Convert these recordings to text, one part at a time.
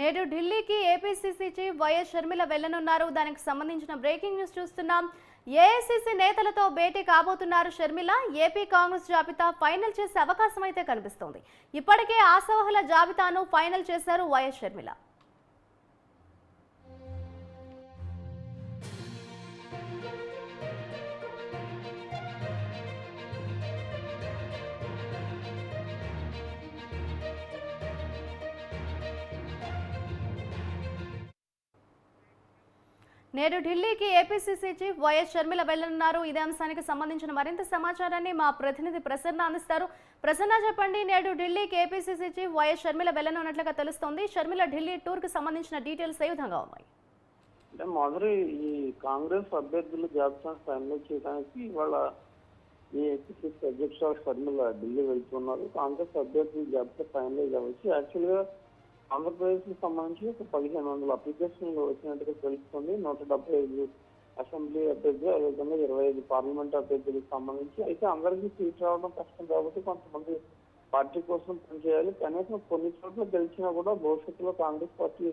నేడు ఢిల్లీకి APCC chief YS Sharmila వెళ్లనున్నారు. దానికి సంబంధించిన బ్రేకింగ్ న్యూస్ చూస్తున్నాం. ఏఐసీసీ నేతలతో భేటీ కాబోతున్నారు షర్మిల. ఏపీ కాంగ్రెస్ జాబితా ఫైనల్ చేసే అవకాశం అయితే కనిపిస్తోంది. ఇప్పటికే ఆశావహుల జాబితాను ఫైనల్ చేశారు వైఎస్ షర్మిల. నేడు ఢిల్లీకి ఏపీసీసీ చీఫ్ వైఎస్ షర్మిల వెళ్లనున్నారు. ఇదే అంశానికి సంబంధించిన మరింత సమాచారాన్ని మా ప్రతినిధి ప్రసన్న అందిస్తారు. ప్రసన్న, చెప్పండి, నేడు ఢిల్లీకి ఏపీసీసీ చీఫ్ వైఎస్ షర్మిల వెళ్లనున్నట్లుగా తెలుస్తోంది. షర్మిల ఢిల్లీ టూర్ కు సంబంధించిన డీటెయిల్స్ ఏ విధంగా ఉన్నాయి? అంటే మొదటి ఈ కాంగ్రెస్ అభ్యర్థుల జాబితాను ఫైనల్ చేయడానికి ఇవాళ ఈ ఏపీసీసీ అధ్యక్షుడు షర్మిల ఢిల్లీ వెళ్తున్నారు. కాంగ్రెస్ అభ్యర్థుల జాబితా ఫైనలైజ్ అవ్వచ్చు. యాక్చువల్గా ఆంధ్రప్రదేశ్ కి సంబంధించి ఒక 1500 అప్లికేషన్లు వచ్చినట్టుగా తెలుస్తుంది. 175 అసెంబ్లీ అభ్యర్థులు, అదేవిధంగా 25 పార్లమెంట్ అభ్యర్థులకు సంబంధించి. అయితే అందరికీ సీట్ రావడం కష్టం కాబట్టి కొంతమంది పార్టీ కోసం పనిచేయాలి. కనీసం కొన్ని చోట్ల గెలిచినా కూడా భవిష్యత్తులో కాంగ్రెస్ పార్టీ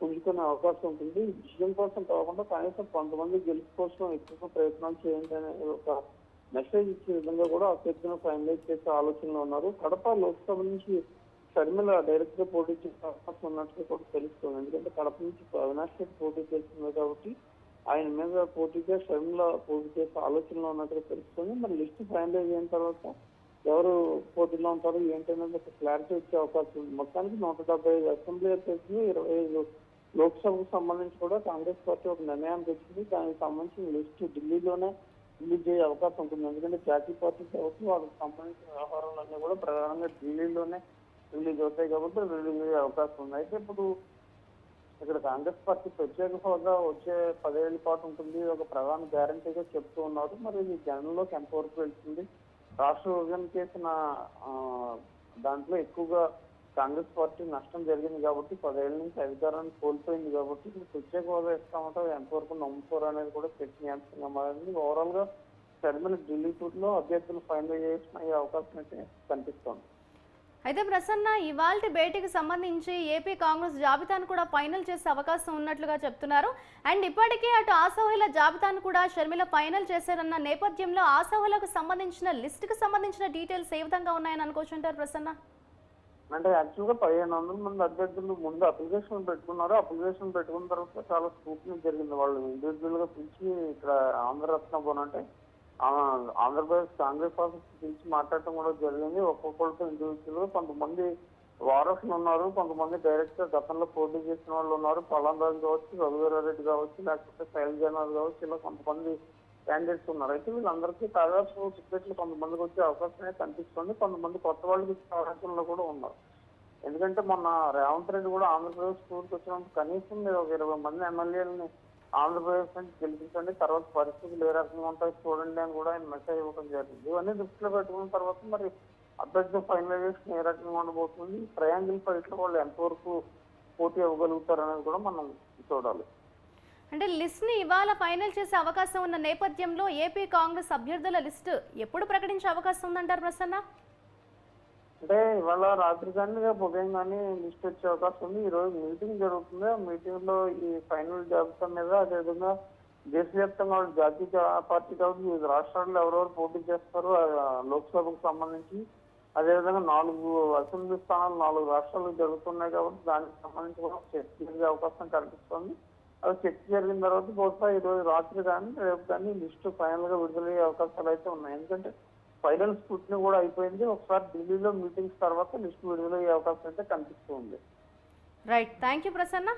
పుంజుకునే అవకాశం ఉంటుంది. విజయం కోసం కాకుండా కనీసం కొంతమంది గెలుపు కోసం ఎక్కువ ప్రయత్నాలు చేయండి అనే ఒక మెసేజ్ ఇచ్చే విధంగా కూడా అభ్యర్థులను ఫైనలైజ్ చేసే ఆలోచనలో ఉన్నారు. కడప లోక్సభ నుంచి షర్మిల డైరెక్ట్ గా పోటీ చేసే అవకాశం ఉన్నట్టుగా కూడా తెలుస్తుంది. ఎందుకంటే కడప నుంచి అవినాష్ రెడ్డి పోటీ చేస్తున్నారు కాబట్టి ఆయన మీద పోటీగా షర్మిల పోటీ చేసే ఆలోచనలో ఉన్నట్టుగా తెలుస్తుంది. మరి లిస్ట్ ఫైనలైజ్ అయిన తర్వాత ఎవరు పోటీలో ఉంటారు ఏంటనేది ఒక క్లారిటీ వచ్చే అవకాశం ఉంది. మొత్తానికి 175 అసెంబ్లీ అభ్యర్థులు, 25 లోక్సభకు సంబంధించి కూడా కాంగ్రెస్ పార్టీ ఒక నిర్ణయానికి వచ్చింది. దానికి సంబంధించిన లిస్ట్ ఢిల్లీలోనే రిలీజ్ అయ్యే అవకాశం ఉంటుంది. ఎందుకంటే జాతీయ పార్టీ కాబట్టి వాళ్ళకి సంబంధించిన వ్యవహారాలన్నీ కూడా ప్రధానంగా ఢిల్లీలోనే రిలీజ్ అవుతాయి కాబట్టి రిలీజ్ అయ్యే అవకాశం ఉంది. అయితే ఇప్పుడు ఇక్కడ కాంగ్రెస్ పార్టీ ప్రత్యేక హోదా వచ్చే 10 ఏళ్ల పాటు ఉంటుంది, ఒక ప్రధాన గ్యారంటీగా చెప్తూ ఉన్నారు. మరి ఇది జనంలోకి ఎంతవరకు వెళ్తుంది? రాష్ట్ర విభజన చేసిన దాంట్లో ఎక్కువగా కాంగ్రెస్ పార్టీ నష్టం జరిగింది కాబట్టి 10 ఏళ్ల నుంచి అధికారాన్ని కోల్పోయింది కాబట్టి ఇప్పుడు ప్రత్యేక హోదా ఇస్తామంటే ఎంతవరకు నమ్ముతారు అనేది కూడా చర్చనీయాంశంగా మారింది. ఓవరాల్ గా షర్మిల ఢిల్లీ టూర్ లో అభ్యర్థులు ఫైనలైజేషన్ అయ్యే అవకాశం అయితే కనిపిస్తోంది. అయితే ప్రసన్న, ఇవాల్టి భేటీకి సంబంధించి ఏపీ కాంగ్రెస్ జాబితాను కూడా ఫైనల్ చేసే అవకాశం ఉన్నట్లుగా చెప్తున్నారు. అండ్ ఇప్పటికే అటు ఆశావహుల జాబితాను కూడా షర్మిల ఫైనల్ చేశారన్న నేపథ్యంలో ఆశావహులకు సంబంధించిన లిస్టుకు సంబంధించిన డీటెయిల్స్ ఏ విధంగా ఉన్నాయని అనుకోవచ్చుంటారు ప్రసన్న? అంటే యాక్చువల్ గా 1500 మంది అభ్యర్థులు ముందు అప్లికేషన్ పెట్టుకున్నారు. అప్లికేషన్ పెట్టుకున్న తర్వాత చాలా స్క్రూటినీ జరిగింది. వాళ్ళు ఇండివిజువల్ గా పిలిచి ఇక్కడ ఆంధ్రరత్న అంటే ఆంధ్రప్రదేశ్ కాంగ్రెస్ ఆఫీస్ పిలిచి మాట్లాడటం కూడా జరిగింది. ఒక్కొక్కరితో ఇండివిజువల్ గా కొంతమంది వారసులు ఉన్నారు, కొంతమంది డైరెక్ట్ గా గతంలో పోటీ చేసిన వాళ్ళు ఉన్నారు. పలాంరాజు కావచ్చు, రఘువీరారెడ్డి కావచ్చు, లేకపోతే శైలజనాథ్ కావచ్చు, ఇలా కొంతమంది క్యాండిడేట్స్ ఉన్నారు. అయితే వీళ్ళందరికీ దాదాపు టికెట్లు కొంతమందికి వచ్చే అవకాశమే కనిపిస్తుంది. కొంతమంది కొత్త వాళ్ళకి ఇచ్చే అవకాశంలో కూడా ఉన్నారు. ఎందుకంటే మొన్న రేవంత్ రెడ్డి కూడా ఆంధ్రప్రదేశ్ టూర్కి వచ్చినప్పుడు కనీసం మీరు ఒక 20 మంది ఎమ్మెల్యేలని ఆంధ్రప్రదేశ్ నుంచి గెలిపించండి, తర్వాత పరిస్థితులు ఏ రకంగా ఉంటాయో చూడండి అని కూడా ఆయన మెసేజ్ ఇవ్వడం జరిగింది. ఇవన్నీ దృష్టిలో పెట్టుకున్న తర్వాత మరి అభ్యర్థి ఫైనలైజేషన్ ఏ రకంగా ఉండబోతుంది, ట్రయాంగిల్ ఫైట్ లో వాళ్ళు ఎంతవరకు పోటీ ఇవ్వగలుగుతారు అనేది కూడా మనం చూడాలి. అంటే లిస్ట్ ని ఇవాళ ఫైనల్ చేసే అవకాశం ఉన్న నేపథ్యంలో ఏపీ కాంగ్రెస్ అభ్యర్థుల లిస్టు ఎప్పుడు ప్రకటించే అవకాశం ఉందంటారు ప్రసన్న? అంటే ఇవాళ రాత్రి కానీ ఉదయం కానీ లిస్ట్ వచ్చే అవకాశం ఉంది. ఈ రోజు మీటింగ్ జరుగుతుంది. ఆ మీటింగ్ లో ఈ ఫైనల్ జాబితా మీద, అదేవిధంగా దేశవ్యాప్తంగా జాతీయ పార్టీ కాబట్టి వివిధ రాష్ట్రాల్లో ఎవరెవరు పోటీ చేస్తారు లోక్సభకు సంబంధించి, అదేవిధంగా 4 అసెంబ్లీ స్థానాలు 4 రాష్ట్రాలకు జరుగుతున్నాయి కాబట్టి దానికి సంబంధించి కూడా చర్చ జరిగే అవకాశం కనిపిస్తుంది. అది చర్చ జరిగిన తర్వాత బహుశా ఈ రోజు రాత్రి కానీ రేపు కానీ లిస్టు ఫైనల్ గా విడుదలయ్యే అవకాశాలు అయితే ఉన్నాయి. ఎందుకంటే ఫైనల్ స్క్రూటినీ కూడా అయిపోయింది. ఒకసారి ఢిల్లీలో మీటింగ్స్ తర్వాత లిస్టు విడుదలయ్యే అవకాశం అయితే కనిపిస్తుంది. Right, thank you Prasanna.